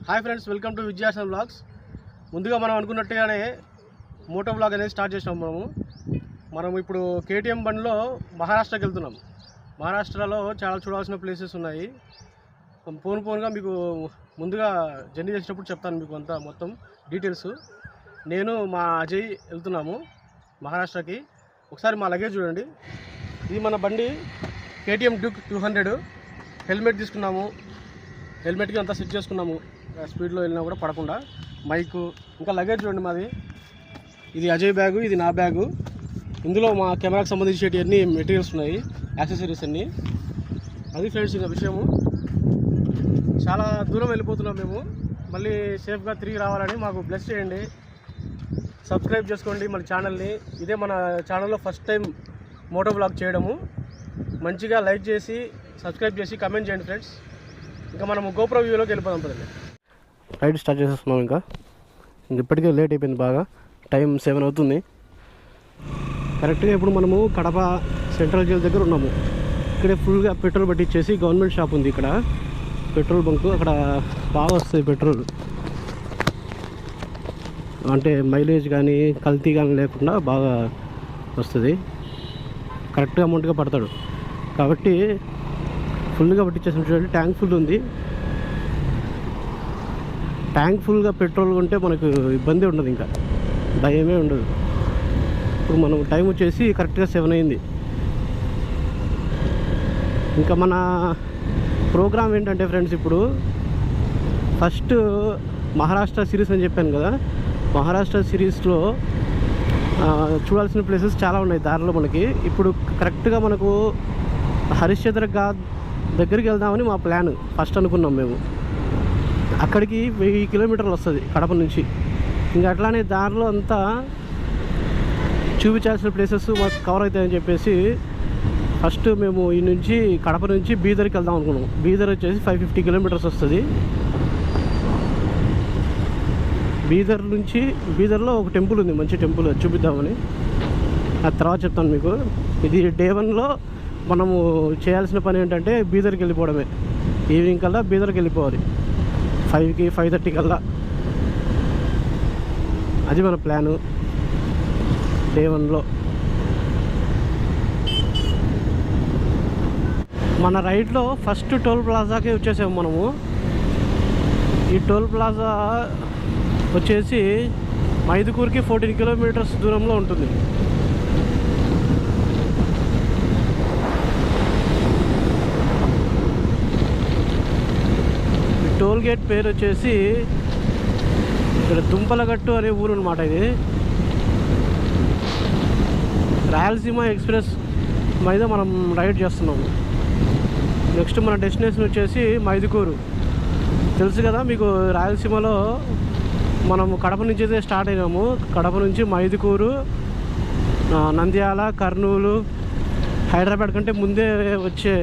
Hi friends, welcome to విజయాసం vlogs. ముందుగా మనం అనుకున్నట్టుగానే మోటో వ్లాగ్ అనేది స్టార్ట్ చేసినాం. మనం ఇప్పుడు కేటీఎం బండిలో మహారాష్ట్రకి వెళ్తున్నాం. మహారాష్ట్రలో చాలా చూడాల్సిన ప్లేసెస్ ఉన్నాయి. పోనుగా మీకు ముందుగా జర్నీ చేసేటప్పుడు చెప్తాను మీకు అంతా మొత్తం డీటెయిల్స్. నేను మా అజయ్ వెళ్తున్నాము మహారాష్ట్రకి. ఒకసారి మా లగేజ్ చూడండి. ఇది మన బండి కేటీఎం డ్యూక్ 200. హెల్మెట్ తీసుకున్నాము, హెల్మెట్కి అంతా సెట్ చేసుకున్నాము, స్పీడ్లో వెళ్ళినా కూడా పడకుండా. మైకు, ఇంకా లగేజ్ చూడండి మాది. ఇది అజయ్ బ్యాగు, ఇది నా బ్యాగు. ఇందులో మా కెమెరాకి సంబంధించేటి అన్ని మెటీరియల్స్ ఉన్నాయి, యాక్సెసరీస్ అన్నీ. అది ఫ్రెండ్స్ ఇంకా విషయము. చాలా దూరం వెళ్ళిపోతున్నాం మేము. మళ్ళీ సేఫ్గా తిరిగి రావాలని మాకు బ్లెస్ చేయండి. సబ్స్క్రైబ్ చేసుకోండి మన ఛానల్ని. ఇదే మన ఛానల్లో ఫస్ట్ టైం మోటో వ్లాగ్ చేయడము. మంచిగా లైక్ చేసి సబ్స్క్రైబ్ చేసి కమెంట్ చేయండి ఫ్రెండ్స్. ఇంకా మనం గోప్రో వ్యూలోకి వెళ్ళిపోదాం పదండి. రైడ్ స్టార్ట్ చేసేస్తున్నాం. ఇంకా ఇప్పటికే లేట్ అయిపోయింది బాగా. టైం 7 అవుతుంది. కరెక్ట్గా ఇప్పుడు మనము కడప సెంట్రల్ జైల్ దగ్గర ఉన్నాము. ఇక్కడే ఫుల్గా పెట్రోల్ పట్టించేసి గవర్నమెంట్ షాప్ ఉంది ఇక్కడ, పెట్రోల్ బంకు. అక్కడ బాగా వస్తుంది పెట్రోల్, అంటే మైలేజ్ కానీ కల్తీ కానీ లేకుండా బాగా వస్తుంది. కరెక్ట్గా అమౌంట్గా పడతాడు కాబట్టి ఫుల్గా పట్టించేసాం. చూడండి, ట్యాంక్ ఫుల్ ఉంది. ట్యాంక్ ఫుల్గా పెట్రోల్ ఉంటే మనకు ఇబ్బంది ఉండదు, ఇంకా భయమే ఉండదు. ఇప్పుడు మనం టైం వచ్చేసి కరెక్ట్గా 7 అయింది. ఇంకా మన ప్రోగ్రామ్ ఏంటంటే ఫ్రెండ్స్, ఇప్పుడు ఫస్ట్ మహారాష్ట్ర సిరీస్ అని చెప్పాను కదా. మహారాష్ట్ర సిరీస్లో చూడాల్సిన ప్లేసెస్ చాలా ఉన్నాయి దారిలో మనకి. ఇప్పుడు కరెక్ట్గా మనకు హరిశ్చంద్ర ఘాట్ దగ్గరికి వెళ్దామని మా ప్లాన్ ఫస్ట్ అనుకున్నాం మేము. అక్కడికి 1000 కిలోమీటర్లు వస్తుంది కడప నుంచి. ఇంకా అట్లానే దారిలో అంతా చూపించాల్సిన ప్లేసెస్ మాకు కవర్ అవుతాయని చెప్పేసి ఫస్ట్ మేము ఈ నుంచి కడప నుంచి బీదర్కి వెళ్దాం అనుకున్నాం. బీదర్ వచ్చేసి 550 కిలోమీటర్స్ వస్తుంది. బీదర్లో ఒక టెంపుల్ ఉంది, మంచి టెంపుల్, చూపిద్దామని. ఆ తర్వాత చెప్తాను మీకు. ఇది డే 1లో మనము చేయాల్సిన పని ఏంటంటే బీదర్కి వెళ్ళిపోవడమే. ఈవినింగ్ కల్లా బీదర్కి వెళ్ళిపోవాలి, 5కి 5:30 కల్లా. అది మన ప్లాను డే 1లో. మన రైడ్లో ఫస్ట్ టోల్ ప్లాజాకే వచ్చేసాము మనము. ఈ టోల్ ప్లాజా వచ్చేసి మైదుకూరుకి 14 కిలోమీటర్స్ దూరంలో ఉంటుంది. టోల్ గేట్ పేరు వచ్చేసి ఇక్కడ దుంపలగట్టు అనే ఊరు అనమాట. ఇది రాయలసీమ ఎక్స్ప్రెస్ మీద మనం రైడ్ చేస్తున్నాము. నెక్స్ట్ మన డెస్టినేషన్ వచ్చేసి మైదుకూరు. తెలుసు కదా మీకు, రాయలసీమలో మనము కడప నుంచి అయితే స్టార్ట్ అయినాము. కడప నుంచి మైదుకూరు, నంద్యాల, కర్నూలు, హైదరాబాద్ కంటే ముందే వచ్చే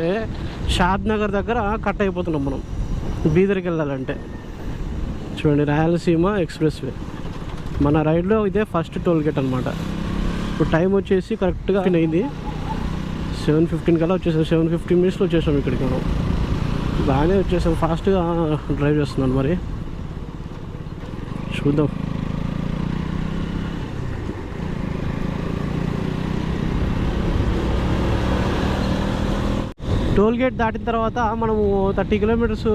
షాద్ నగర్ దగ్గర కట్ అయిపోతున్నాం మనం బీదర్కి వెళ్ళాలంటే. చూడండి, రాయలసీమ ఎక్స్ప్రెస్ వే. మన రైడ్లో ఇదే ఫస్ట్ టోల్ గేట్ అనమాట. ఇప్పుడు టైం వచ్చేసి కరెక్ట్గా అయింది. 7:15 కల్లా వచ్చేసాం. 7:15 మినిట్స్లో వచ్చేసాం ఇక్కడికి మనం. బాగానే వచ్చేసాం, ఫాస్ట్గా డ్రైవ్ చేస్తున్నాను. మరి చూద్దాం. టోల్ గేట్ దాటిన తర్వాత మనము 30 కిలోమీటర్స్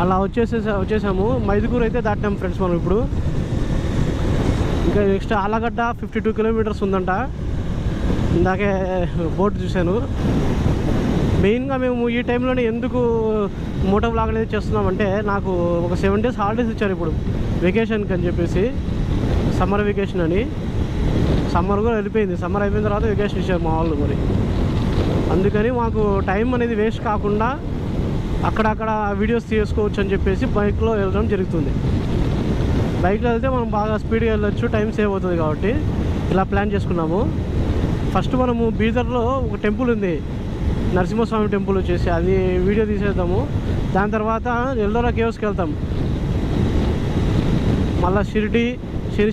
అలా వచ్చేసాము. మైదుకూరు అయితే దాటాం ఫ్రెండ్స్ మనం ఇప్పుడు. ఇంకా నెక్స్ట్ ఆలగడ్డ 52 కిలోమీటర్స్ ఉందంట. ఇందాకే బోర్డు చూశాను. మెయిన్గా మేము ఈ టైంలోనే ఎందుకు మోటో వ్లాగ్ అనేది చేస్తున్నామంటే, నాకు ఒక 7 days హాలిడేస్ ఇచ్చారు ఇప్పుడు వెకేషన్కి అని చెప్పేసి, సమ్మర్ వెకేషన్ అని. సమ్మర్ కూడా వెళ్ళిపోయింది. సమ్మర్ అయిపోయిన తర్వాత వెకేషన్ ఇచ్చారు మా వాళ్ళు. మరి అందుకని మాకు టైం అనేది వేస్ట్ కాకుండా అక్కడక్కడ వీడియోస్ తీసుకోవచ్చు అని చెప్పేసి బైక్లో వెళ్ళడం జరుగుతుంది. బైక్లో వెళ్తే మనం బాగా స్పీడ్గా వెళ్ళొచ్చు, టైం సేవ్ అవుతుంది కాబట్టి ఇలా ప్లాన్ చేసుకున్నాము. ఫస్ట్ మనము బీదర్లో ఒక టెంపుల్ ఉంది, నరసింహస్వామి టెంపుల్ వచ్చేసి, అది వీడియో తీసేద్దాము. దాని తర్వాత ఎల్లోరా కేవ్స్కి వెళ్తాం. మళ్ళీ షిరిడి,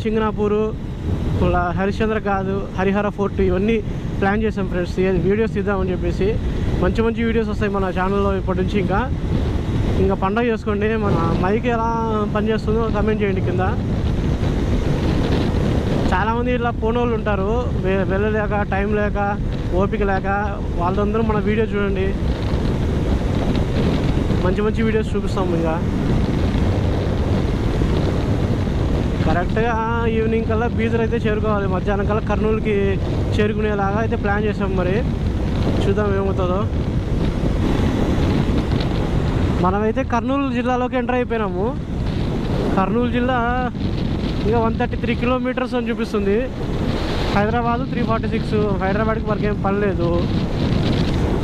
సింగనాపూరు, హరిశ్చంద్ర ఘాట్, హరిహర ఫోర్ట్, ఇవన్నీ ప్లాన్ చేసాం ఫ్రెండ్స్. వీడియోస్ తీద్దామని చెప్పేసి మంచి వీడియోస్ వస్తాయి మన ఛానల్లో ఇప్పటి నుంచి. ఇంకా ఇంకా పండగ చేసుకోండి. మన మైక్ ఎలా పనిచేస్తుందో కమెంట్ చేయండి కింద. చాలామంది ఇలా పోనోళ్ళు ఉంటారు, వెళ్ళలేక టైం లేక ఓపిక లేక. వాళ్ళందరూ మన వీడియో చూడండి, మంచి మంచి వీడియోస్ చూపిస్తాము. ఇక కరెక్ట్గా ఈవినింగ్ కల్లా బీదర్ అయితే చేరుకోవాలి. మధ్యాహ్నం కల్లా కర్నూలుకి చేరుకునేలాగా అయితే ప్లాన్ చేసాం. మరి చూద్దాం ఏమవుతుందో. మనమైతే కర్నూలు జిల్లాలోకి ఎంటర్ అయిపోయినాము. కర్నూలు జిల్లా ఇంకా 133 కిలోమీటర్స్ అని చూపిస్తుంది. హైదరాబాదు 346. హైదరాబాద్కి వరకు ఏం పని లేదు.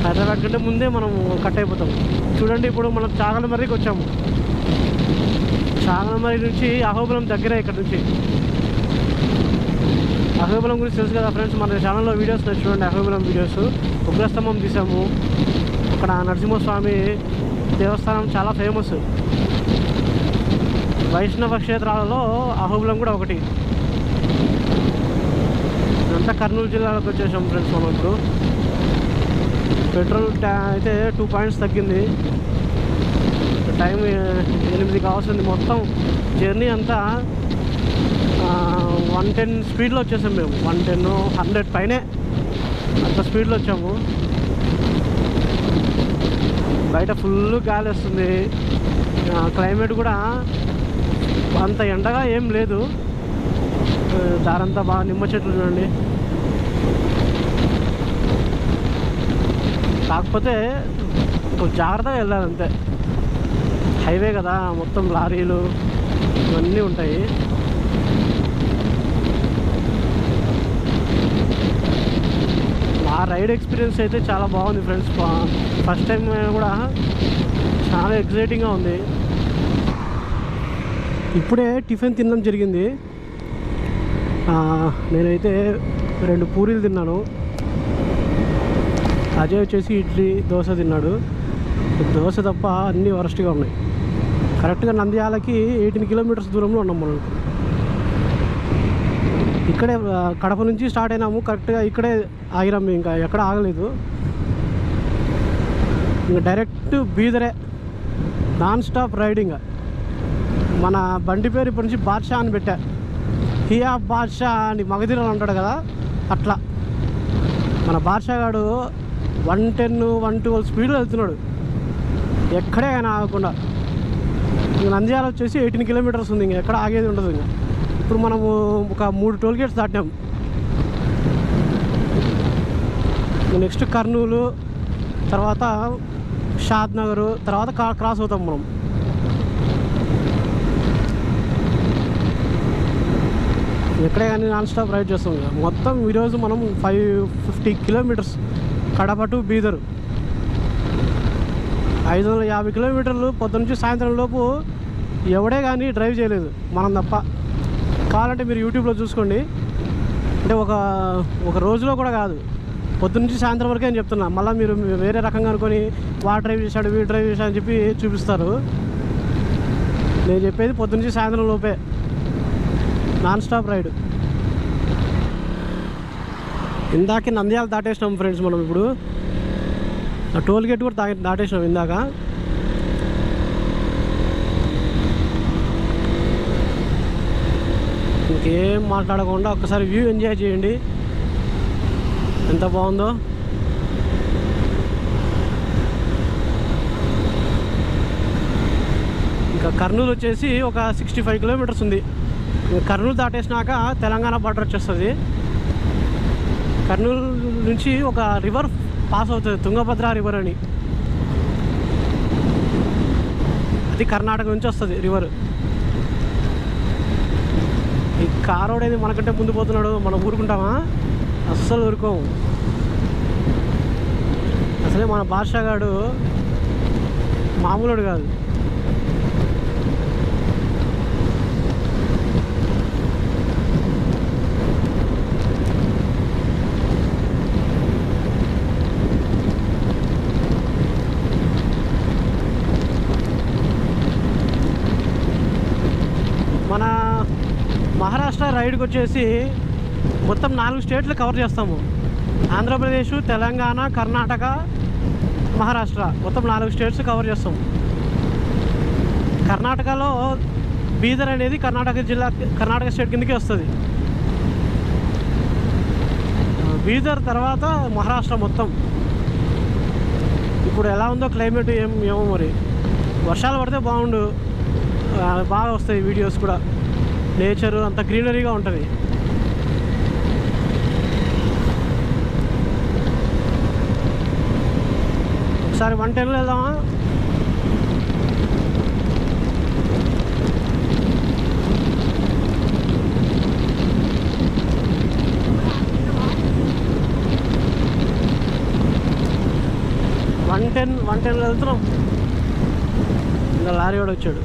హైదరాబాద్ కంటే ముందే మనం కట్ అయిపోతాం. చూడండి, ఇప్పుడు మనం చాగలమర్రికి వచ్చాము. చాగలమర్రి నుంచి అహోబిలం దగ్గరే. ఇక్కడ నుంచి అహోబిలం గురించి తెలుసు కదా ఫ్రెండ్స్, మన ఛానల్లో వీడియోస్ చూడండి. అహోబిలం వీడియోస్ ఉగ్రస్తంభం తీసాము. అక్కడ నరసింహస్వామి దేవస్థానం చాలా ఫేమస్. వైష్ణవ క్షేత్రాలలో అహోబిలం కూడా ఒకటి. ఇదంతా కర్నూలు జిల్లాలోకి వచ్చేసాం ఫ్రెండ్స్. మనం ఇప్పుడు పెట్రోల్ అయితే 2 పాయింట్స్ తగ్గింది. టైం 8 కావాల్సింది. మొత్తం జర్నీ అంతా 110 స్పీడ్లో వచ్చేసాం మేము. 110, 100 పైనే అంత స్పీడ్లో వచ్చాము. బయట ఫుల్ గాలి వస్తుంది. క్లైమేట్ కూడా అంత ఎండగా ఏం లేదు. దారంతా బాగా నిమ్మ చెట్లు చూడండి. కాకపోతే జాగ్రత్తగా వెళ్ళాలంతే. హైవే కదా, మొత్తం లారీలు ఇవన్నీ ఉంటాయి. ఆ రైడ్ ఎక్స్పీరియన్స్ అయితే చాలా బాగుంది ఫ్రెండ్స్. ఫస్ట్ టైం కూడా చాలా ఎక్సైటింగ్గా ఉంది. ఇప్పుడే టిఫిన్ తినడం జరిగింది. నేనైతే 2 పూరీలు తిన్నాను. అజయ్ వచ్చేసి ఇడ్లీ దోశ తిన్నాడు. దోశ తప్ప అన్నీ వరస్ట్గా ఉన్నాయి. కరెక్ట్గా నంద్యాలకి 18 కిలోమీటర్స్ దూరంలో ఉన్నాం మనం. ఇక్కడే కడప నుంచి స్టార్ట్ అయినాము. కరెక్ట్గా ఇక్కడే ఆగినాము, ఇంకా ఎక్కడ ఆగలేదు. ఇంకా డైరెక్ట్ బీదరే, నాన్ స్టాప్ రైడింగ్. మన బండి పేరు ఇప్పటి నుంచి బాద్షా అని పెట్టా. హియా బాద్షా అని మగధీరలో ఉంటాడు కదా, అట్లా మన బాద్షా గాడు 110, 112 స్పీడ్లో వెళ్తున్నాడు, ఎక్కడే ఆయన ఆగకుండా. ఇంకా నంద్యాల వచ్చేసి 18 కిలోమీటర్స్ ఉంది. ఇంకా ఎక్కడ ఆగేది ఉండదు. ఇంకా ఇప్పుడు మనము ఒక 3 టోల్ గేట్స్ దాటాము. నెక్స్ట్ కర్నూలు, తర్వాత షాద్ నగర్, తర్వాత క్రాస్ అవుతాం మనం. ఎక్కడే కానీ నాన్ స్టాప్ రైడ్ చేస్తాం. మొత్తం ఈరోజు మనం 550 కిలోమీటర్స్ కడప టు బీదర్. 550 కిలోమీటర్లు పొద్దున్న నుంచి సాయంత్రం లోపు ఎవడే కానీ డ్రైవ్ చేయలేదు, మనం తప్ప. కావాలంటే మీరు యూట్యూబ్లో చూసుకోండి. అంటే ఒక రోజులో కూడా కాదు, పొద్దున్న నుంచి సాయంత్రం వరకే అని చెప్తున్నా. మళ్ళీ మీరు వేరే రకంగా అనుకొని వాడు డ్రైవ్ చేశాడు, వీడు డ్రైవ్ చేశాడు అని చెప్పి చూపిస్తారు. నేను చెప్పేది పొద్దున్న నుంచి సాయంత్రం లోపే నాన్ స్టాప్ రైడ్. ఇందాక నంద్యాల దాటేసినాం ఫ్రెండ్స్ మనం. ఇప్పుడు ఆ టోల్ గేట్ కూడా దాటేసినాం ఇందాక. ఇంకేం మాట్లాడకుండా ఒక్కసారి వ్యూ ఎంజాయ్ చేయండి, ఎంత బాగుందో. ఇంకా కర్నూలు వచ్చేసి ఒక 65 కిలోమీటర్స్ ఉంది. కర్నూలు దాటేసినాక తెలంగాణ బార్డర్ వచ్చేస్తుంది. కర్నూలు నుంచి ఒక రివర్ పాస్ అవుతుంది, తుంగభద్ర రివర్ అని. అది కర్ణాటక నుంచి వస్తుంది రివర్. ఈ కారోడేది మనకంటే ముందు పోతున్నాడు, మనం ఊరుకుంటామా? అస్సలు ఊరుకోము. అసలే మన బాద్షా గాడు మామూలుడు కాదు. మన మహారాష్ట్ర రైడ్కి వచ్చేసి మొత్తం 4 స్టేట్లు కవర్ చేస్తాము. ఆంధ్రప్రదేశ్, తెలంగాణ, కర్ణాటక, మహారాష్ట్ర, మొత్తం 4 స్టేట్స్ కవర్ చేస్తాం. కర్ణాటకలో బీదర్ అనేది కర్ణాటక స్టేట్ కిందకి వస్తుంది. బీదర్ తర్వాత మహారాష్ట్ర మొత్తం. ఇప్పుడు ఎలా ఉందో క్లైమేట్ ఏమో మరి. వర్షాలు పడితే బాగుండు, బాగా వస్తాయి వీడియోస్ కూడా. నేచరు అంత గ్రీనరీగా ఉంటుంది. ఒకసారి 110లో వెళ్దామా? వన్ టెన్లో వెళ్తున్నాం. ఇంకా లారీ వాడు వచ్చాడు.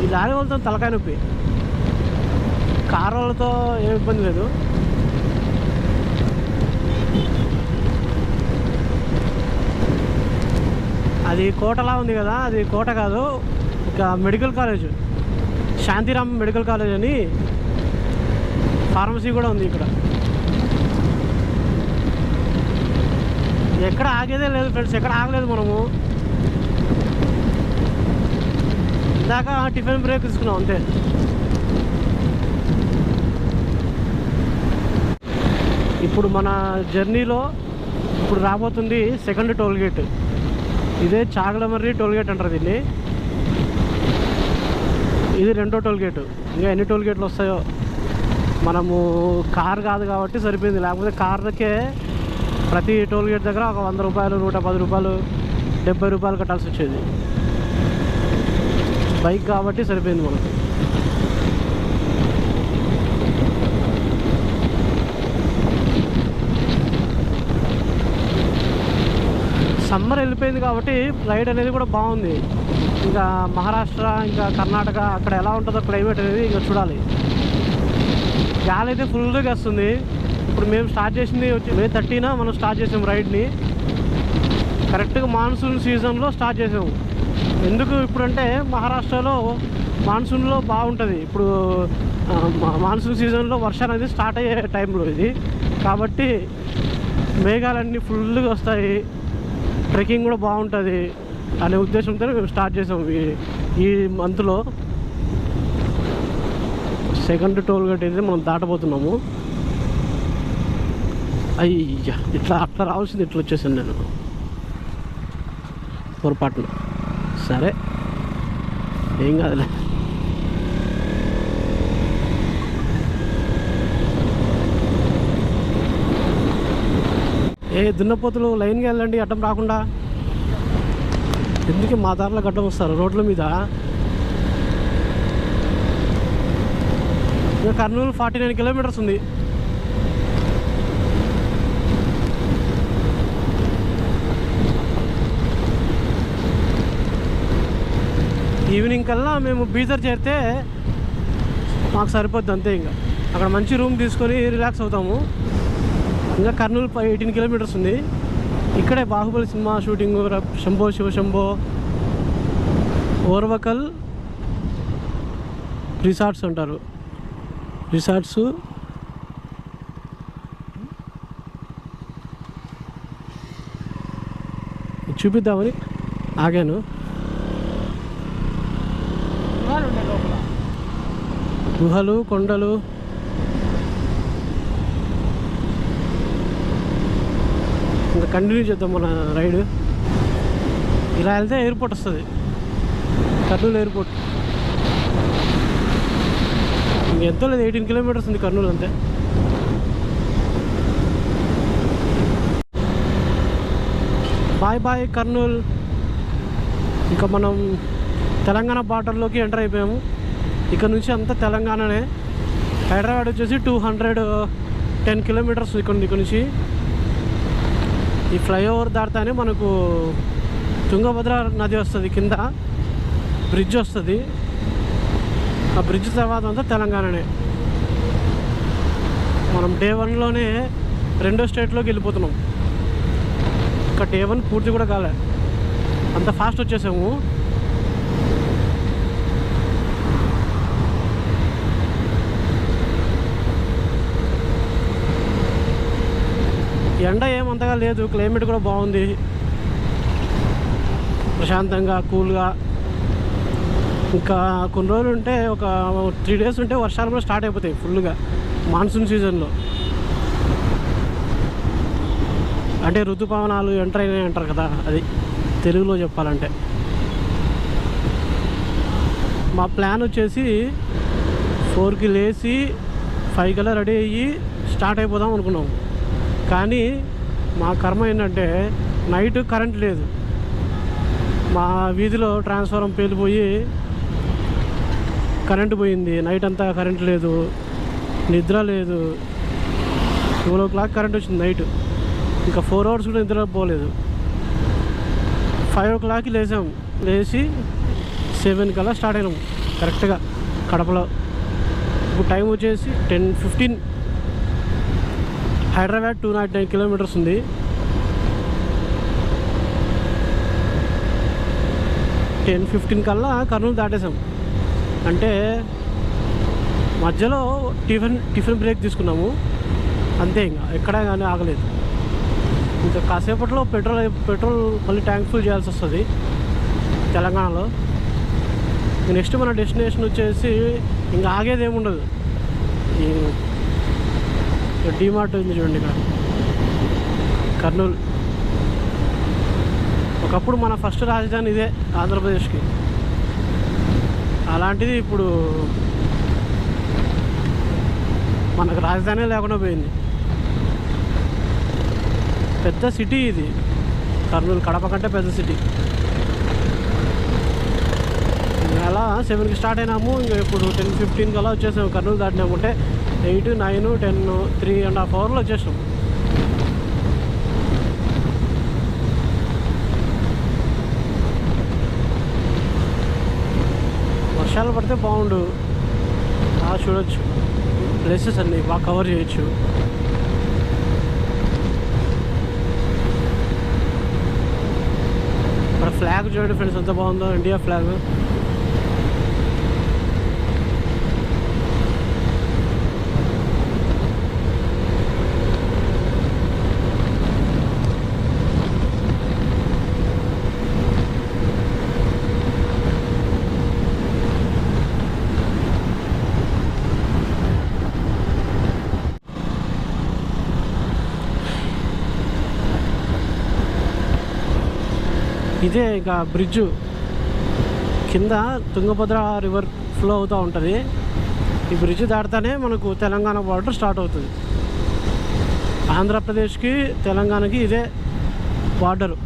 ఈ లారీ వాళ్ళతో తలకాయ నొప్పి. కారు వాళ్ళతో ఏం ఇబ్బంది లేదు. అది కోటలా ఉంది కదా, అది కోట కాదు, ఒక medical college, Shantiram medical college అని. ఫార్మసీ కూడా ఉంది ఇక్కడ. ఎక్కడ ఆగేదే లేదు ఫ్రెండ్స్, ఎక్కడ ఆగలేదు మనము. ఇందాక టిఫిన్ బ్రేక్ తీసుకున్నాం అంతే. ఇప్పుడు మన జర్నీలో ఇప్పుడు రాబోతుంది సెకండ్ టోల్ గేట్. ఇదే చాగలమర్రి టోల్ గేట్ అంటారు దీన్ని. ఇది రెండో టోల్ గేటు. ఇంకా ఎన్ని టోల్ గేట్లు వస్తాయో. మనము కార్ కాదు కాబట్టి సరిపోయింది, లేకపోతే కార్లకే ప్రతి టోల్ గేట్ దగ్గర ఒక 100 రూపాయలు, 110 రూపాయలు, 70 రూపాయలు కట్టాల్సి వచ్చేది. బైక్ కాబట్టి సరిపోయింది మనకు. సమ్మర్ వెళ్ళిపోయింది కాబట్టి రైడ్ అనేది కూడా బాగుంది. ఇంకా మహారాష్ట్ర, ఇంకా కర్ణాటక అక్కడ ఎలా ఉంటుందో క్లైమేట్ అనేది ఇంకా చూడాలి. గాలి అయితే ఫుల్గా వస్తుంది. ఇప్పుడు మేము స్టార్ట్ చేసింది May 30న మనం స్టార్ట్ చేసాము రైడ్ని. కరెక్ట్గా మాన్సూన్ సీజన్లో స్టార్ట్ చేసాము. ఎందుకు ఇప్పుడంటే మహారాష్ట్రలో మాన్సూన్లో బాగుంటుంది. ఇప్పుడు మాన్సూన్ సీజన్లో వర్షాలు అనేది స్టార్ట్ అయ్యే టైంలో ఇది కాబట్టి మేఘాలన్నీ ఫుల్గా వస్తాయి, ట్రెక్కింగ్ కూడా బాగుంటుంది అనే ఉద్దేశంతో మేము స్టార్ట్ చేసాము ఈ మంత్లో. సెకండ్ టోల్ గేట్ అయితే మనం దాటబోతున్నాము. అయ్యా, అట్లా రావాల్సింది ఇట్లా వచ్చేసాను నేను పొరపాటున. సరే ఏం కాదులే. దున్నపోతులు లైన్గా వెళ్ళండి, అడ్డం రాకుండా. ఎందుకే మా దారిలో గడ్డం వస్తారు రోడ్ల మీద. ఇంకా కర్నూలు 49 కిలోమీటర్స్ ఉంది. ఈవినింగ్ కల్లా మేము బీదర్ చేరితే మాకు సరిపోద్ది అంతే. ఇంకా అక్కడ మంచి రూమ్ తీసుకొని రిలాక్స్ అవుతాము. ఇంకా కర్నూలు 18 కిలోమీటర్స్ ఉంది. ఇక్కడే Baahubali cinema shooting, Shambho Shiva Shambho, Orvakal resorts అంటారు. రిసార్ట్స్ చూపిద్దామని ఆగాను. గుహలు, కొండలు, ఇంకా కంటిన్యూ చేద్దాం మన రైడ్. ఇలా వెళ్తే ఎయిర్పోర్ట్ వస్తుంది, కర్నూలు ఎయిర్పోర్ట్. ఇంకెంతో లేదు, 18 కిలోమీటర్స్ ఉంది కర్నూలు అంతే. Bye bye Kurnool. ఇంకా మనం తెలంగాణ బార్డర్లోకి ఎంటర్ అయిపోయాము. ఇక్కడ నుంచి అంతా తెలంగాణనే. హైదరాబాద్ వచ్చేసి 210 కిలోమీటర్స్ ఇక్కడ నుంచి. ఈ ఫ్లైఓవర్ దాటితేనే మనకు తుంగభద్ర నది వస్తుంది, కింద బ్రిడ్జ్ వస్తుంది. ఆ బ్రిడ్జ్ తర్వాత అంతా తెలంగాణనే. మనం డే 1లోనే రెండో స్టేట్లోకి వెళ్ళిపోతున్నాం. ఇంకా డే 1 పూర్తి కూడా కాలే, అంత ఫాస్ట్ వచ్చేసాము. ఎండ ఏమంతగా లేదు, క్లైమేట్ కూడా బాగుంది. ప్రశాంతంగా కూల్గా. ఇంకా కొన్ని రోజులు ఉంటే ఒక 3 days ఉంటే వర్షాలు కూడా స్టార్ట్ అయిపోతాయి ఫుల్గా మాన్సూన్ సీజన్లో. అంటే ఋతుపవనాలు ఎంటర్ అయినాయి అంటారు కదా, అది తెలుగులో చెప్పాలంటే. మా ప్లాన్ వచ్చేసి 4కి లేచి 5 కల్లా రెడీ అయ్యి స్టార్ట్ అయిపోదాం అనుకున్నాం. కానీ మా కర్మ ఏంటంటే నైట్ కరెంట్ లేదు. మా వీధిలో ట్రాన్స్ఫార్మర్ పేలిపోయి కరెంటు పోయింది. నైట్ అంతా కరెంట్ లేదు, నిద్ర లేదు. 12 o'clock కరెంట్ వచ్చింది నైట్. ఇంకా 4 hours కూడా నిద్ర పోలేదు. 5 o'clock లేసాం. లేచి 7 కల్లా స్టార్ట్ అయినాం కరెక్ట్గా కడపలో. ఇప్పుడు టైం వచ్చేసి 10:15. హైదరాబాద్ 209 kilometers ఉంది. 10:15 కల్లా కర్నూలు దాటేసాం. అంటే మధ్యలో టిఫిన్ బ్రేక్ తీసుకున్నాము అంతే, ఇంకా ఎక్కడా కానీ ఆగలేదు. ఇంకా కాసేపట్లో పెట్రోల్ మళ్ళీ ట్యాంక్ ఫుల్ చేయాల్సి వస్తుంది తెలంగాణలో. నెక్స్ట్ మన డెస్టినేషన్ వచ్చేసి ఇంకా ఆగేది ఏముండదు. ఈ డీమార్ట్ ఉంది చూడండి ఇక్కడ కర్నూలు. ఒకప్పుడు మన ఫస్ట్ రాజధాని ఇదే ఆంధ్రప్రదేశ్కి. అలాంటిది ఇప్పుడు మనకు రాజధాని లేకుండా పోయింది. పెద్ద సిటీ ఇది కర్నూలు, కడప కంటే పెద్ద సిటీ. అలా 7కి స్టార్ట్ అయినాము. ఇంకా ఇప్పుడు 10:15 కల్లా వచ్చేసాము. కర్నూలు దాటినాము అంటే 8, 9, 10, 3.5 hours వచ్చేసాం. వర్షాలు పడితే బాగుండు, చూడొచ్చు ప్లేసెస్ అన్నీ బాగా కవర్ చేయొచ్చు. ఇక్కడ ఫ్లాగ్ చూడండి ఫ్రెండ్స్, ఎంత బాగుందో, ఇండియా ఫ్లాగ్. ఇదే ఇక బ్రిడ్జు కింద తుంగభద్ర రివర్ ఫ్లో అవుతూ ఉంటుంది. ఈ బ్రిడ్జ్ దాటితేనే మనకు తెలంగాణ బార్డర్ స్టార్ట్ అవుతుంది. ఆంధ్రప్రదేశ్కి తెలంగాణకి ఇదే బార్డరు.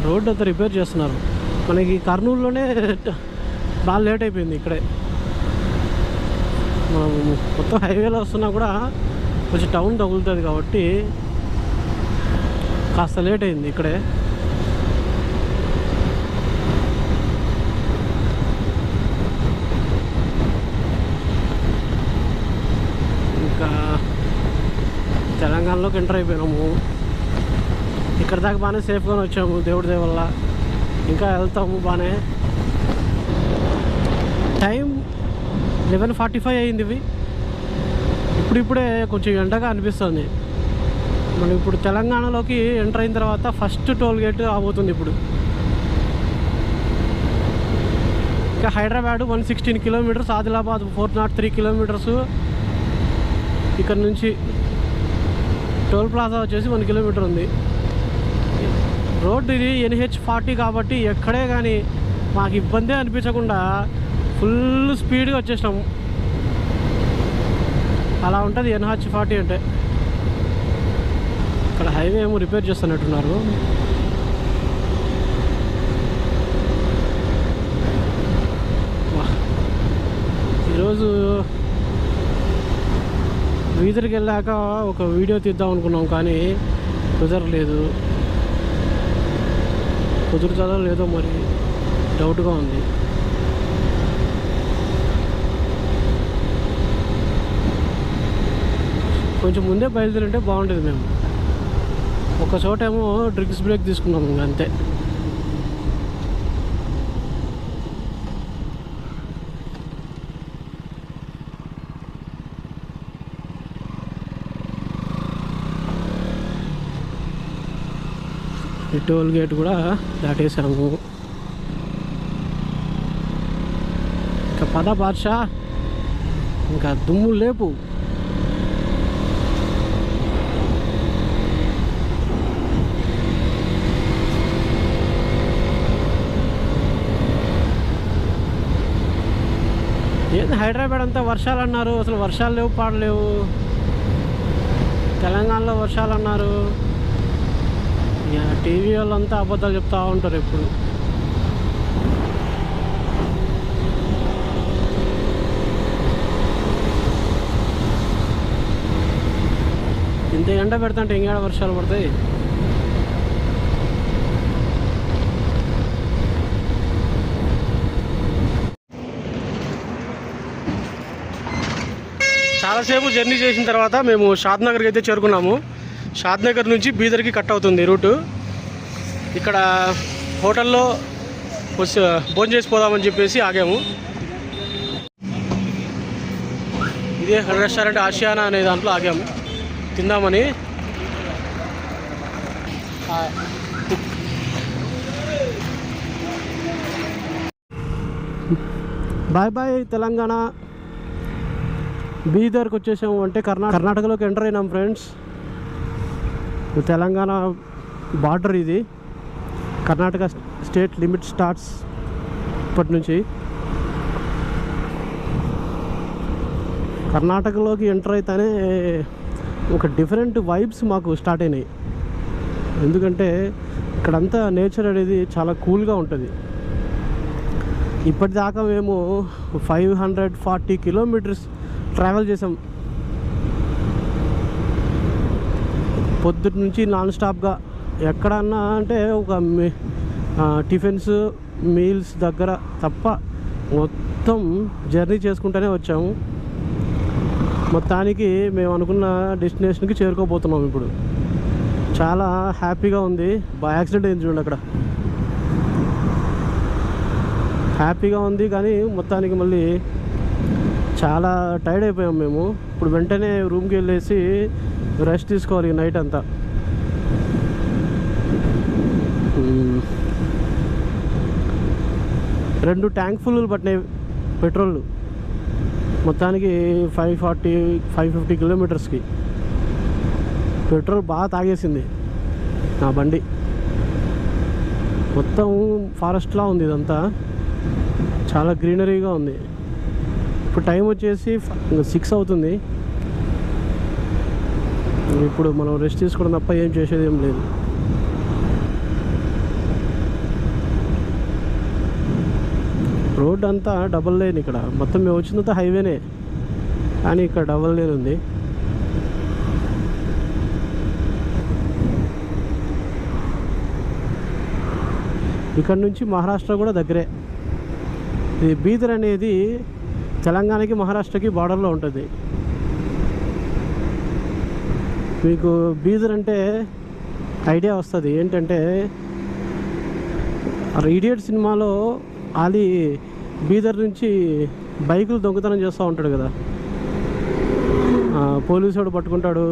రోడ్డు అంతా రిపేర్ చేస్తున్నారు. మనకి కర్నూలులోనే బాగా లేట్ అయిపోయింది. ఇక్కడే మనం మొత్తం హైవేలో వస్తున్నా కూడా కొంచెం టౌన్ తగులుతుంది కాబట్టి కాస్త లేట్ అయింది ఇక్కడే. ఇంకా తెలంగాణలోకి ఎంటర్ అయిపోయినాము. ఇక్కడ దాకా బాగానే సేఫ్గానే వచ్చాము దేవుడి దయ వల్ల. ఇంకా వెళ్తాము బాగానే. టైం 11:45 అయింది. ఇవి ఇప్పుడిప్పుడే కొంచెం ఎండగా అనిపిస్తుంది. మనం ఇప్పుడు తెలంగాణలోకి ఎంటర్ అయిన తర్వాత ఫస్ట్ టోల్ గేట్ అవబోతుంది ఇప్పుడు. ఇంకా హైదరాబాద్ 116 kilometers, ఆదిలాబాద్ 403 kilometers. ఇక్కడ నుంచి టోల్ ప్లాజా వచ్చేసి 1 kilometer ఉంది. రోడ్డు ఇది NH40 కాబట్టి ఎక్కడే కానీ మాకు ఇబ్బందే అనిపించకుండా ఫుల్ స్పీడ్గా వచ్చేసినాము. అలా ఉంటుంది NH40 అంటే. ఇక్కడ హైవే ఏమో రిపేర్ చేస్తున్నట్టున్నారు. ఈరోజు వీధికి వెళ్ళాక ఒక వీడియో తీద్దాం అనుకున్నాం కానీ కుదరలేదు. కుదురుతుందో లేదో మరి డౌట్గా ఉంది. కొంచెం ముందే బయలుదేరింటే బాగుంటుంది. మేము ఒక చోట ఏమో డ్రింక్స్ బ్రేక్ తీసుకున్నాము, ఇంకా అంతే. ఈ టోల్ గేట్ కూడా దాటేసాము. ఇంకా పద బాద్షా, ఇంకా దుమ్ము లేపు. ఏంది హైదరాబాద్ అంతా వర్షాలు అన్నారు, అసలు వర్షాలు లేవు, పాడలేవు. తెలంగాణలో వర్షాలు అన్నారు. టీవీ వాళ్ళంతా అబద్ధాలు చెప్తూ ఉంటారు ఎప్పుడు. ఇంత ఎండ పెడతాంటే ఇంకేడ వర్షాలు పడతాయి. చాలాసేపు జర్నీ చేసిన తర్వాత మేము షాద్నగర్కి అయితే చేరుకున్నాము. షాద్నగర్ నుంచి బీదర్కి కట్ అవుతుంది రూటు. ఇక్కడ హోటల్లో భోజనం చేసిపోదామని చెప్పేసి ఆగాము. ఇదే రెస్టారెంట్ ఆసియానా అనే దాంట్లో ఆగాము తిందామని. Bye bye Telangana. బీదర్కి వచ్చేసాము అంటే కర్ణాటకలోకి ఎంటర్ అయినాం ఫ్రెండ్స్. తెలంగాణ బార్డర్ ఇది. కర్ణాటక స్టేట్ లిమిట్ స్టార్ట్స్ ఇప్పటి నుంచి. కర్ణాటకలోకి ఎంటర్ అయితేనే ఒక డిఫరెంట్ వైబ్స్ మాకు స్టార్ట్ అయినాయి. ఎందుకంటే ఇక్కడంతా నేచర్ అనేది చాలా కూల్గా ఉంటుంది. ఇప్పటిదాకా మేము 540 కిలోమీటర్స్ ట్రావెల్ చేసాం. పొద్దుటి నుంచి నాన్ స్టాప్గా. ఎక్కడన్నా అంటే ఒక టిఫిన్స్ మీల్స్ దగ్గర తప్ప మొత్తం జర్నీ చేసుకుంటూనే వచ్చాము. మొత్తానికి మేము అనుకున్న డెస్టినేషన్కి చేరుకోబోతున్నాం ఇప్పుడు. చాలా హ్యాపీగా ఉంది. యాక్సిడెంట్ అయింది చూడండి అక్కడ. హ్యాపీగా ఉంది కానీ మొత్తానికి మళ్ళీ చాలా టైర్డ్ అయిపోయాం మేము. ఇప్పుడు వెంటనే రూమ్కి వెళ్ళేసి రెస్ట్ తీసుకోవాలి నైట్ అంతా. రెండు ట్యాంక్ ఫుల్లు పట్టినాయి పెట్రోల్. మొత్తానికి 550 కిలోమీటర్స్కి పెట్రోల్ బాగా తాగేసింది నా బండి. మొత్తం ఫారెస్ట్లా ఉంది ఇదంతా. చాలా గ్రీనరీగా ఉంది. ఇప్పుడు టైం వచ్చేసి 6 అవుతుంది. ఇప్పుడు మనం రెస్ట్ తీసుకోవడం తప్ప ఏం చేసేది ఏం లేదు. రోడ్ అంతా డబల్ లేన్. ఇక్కడ మొత్తం మేము వచ్చినంత హైవేనే కానీ ఇక్కడ డబల్ లేన్ ఉంది. ఇక్కడ నుంచి మహారాష్ట్ర కూడా దగ్గరే. ఇది బీదర్ అనేది తెలంగాణకి మహారాష్ట్రకి బార్డర్లో ఉంటుంది. మీకు బీదర్ అంటే ఐడియా వస్తుంది. ఏంటంటే ఇడియట్ సినిమాలో ఆలీ బీదర్ నుంచి బైకులు దొంగతనం చేస్తూ ఉంటాడు కదా. పోలీసు వాడు పట్టుకుంటాడు.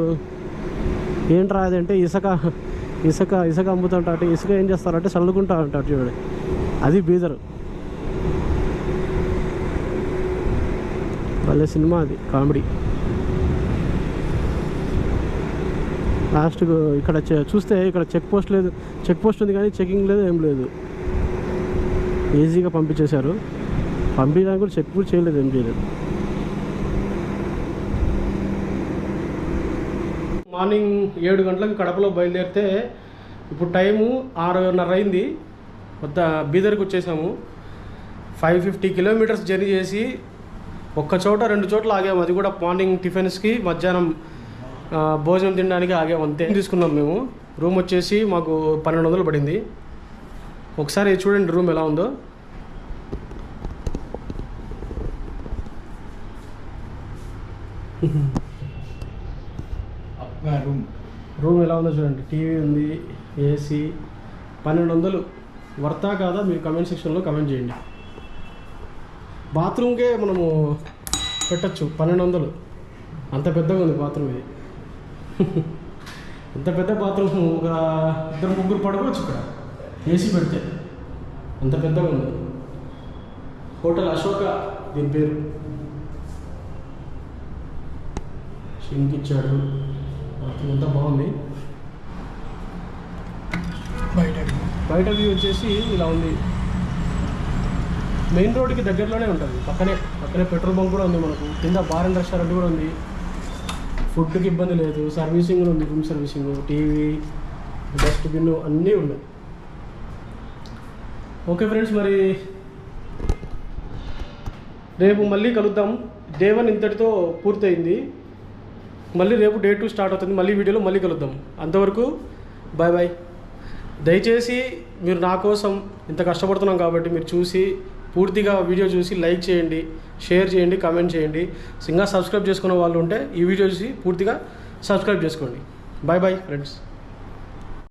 ఏంట్రా అదంటే ఇసుక అమ్ముతుంటాడు. ఇసుక ఏం చేస్తారంటే చల్లుకుంటా అంటాడు చూడండి. అది బీదర్. భలే సినిమా అది, కామెడీ. లాస్ట్కు ఇక్కడ చూస్తే ఇక్కడ చెక్ పోస్ట్ లేదు. చెక్ పోస్ట్ ఉంది కానీ చెకింగ్ లేదు, ఏం లేదు. ఈజీగా పంపించేశారు. పంపించడానికి కూడా చెక్ కూడా చేయలేదు, ఏం చేయలేదు. మార్నింగ్ 7 గంటలకు కడపలో బయలుదేరితే ఇప్పుడు టైము 6:30 అయింది. బీదర్కి వచ్చేసాము. 550 కిలోమీటర్స్ జర్నీ చేసి ఒక్క చోట 2 చోట్ల ఆగాము. అది కూడా మార్నింగ్ టిఫిన్స్కి, మధ్యాహ్నం భోజనం తినడానికి ఆగాము అంతే. తీసుకున్నాం మేము. రూమ్ వచ్చేసి మాకు 1200 పడింది. ఒకసారి చూడండి రూమ్ ఎలా ఉందో. రూమ్ ఎలా ఉందో చూడండి. టీవీ ఉంది, ఏసీ. 1200 వర్తా కాదా మీరు కమెంట్ సెక్షన్లో కమెంట్ చేయండి. బాత్రూమ్కే మనము పెట్టచ్చు 1200. అంత పెద్దగా ఉంది బాత్రూమ్ ఇది. ఇంత పెద్ద బాత్రూమ్ ఒక 2-3 పడుకోవచ్చు ఇక్కడ ఏసీ పెడితే, అంత పెద్దగా ఉంది. హోటల్ అశోక దీని పేరు. షింక్ ఇచ్చాడు, బాత్రూమ్ అంతా బాగుంది. బయట వ్యూ వచ్చేసి ఇలా ఉంది. మెయిన్ రోడ్కి దగ్గరలోనే ఉంటుంది, పక్కనే పెట్రోల్ బంక్ కూడా ఉంది మనకు. కింద బార్ అండ్ రెస్టారెంట్ కూడా ఉంది. ఫుడ్కి ఇబ్బంది లేదు, సర్వీసింగ్ ఉంది, రూమ్ సర్వీసింగ్, టీవీ, డస్ట్బిన్ అన్నీ ఉన్నాయి. ఓకే ఫ్రెండ్స్, మరి రేపు మళ్ళీ కలుద్దాం. డే 1 ఇంతటితో పూర్తయింది. మళ్ళీ రేపు డే 2 స్టార్ట్ అవుతుంది. మళ్ళీ వీడియోలో మళ్ళీ కలుద్దాం. అంతవరకు బాయ్ బాయ్. దయచేసి మీరు నా కోసం ఇంత కష్టపడుతున్నాం కాబట్టి మీరు చూసి పూర్తిగా వీడియో చూసి లైక్ చేయండి, షేర్ చేయండి, కామెంట్ చేయండి. ఇంకా సబ్స్క్రైబ్ చేసుకున్న వాళ్ళు ఉంటే ఈ వీడియో చూసి పూర్తిగా సబ్స్క్రైబ్ చేసుకోండి. Bye bye friends.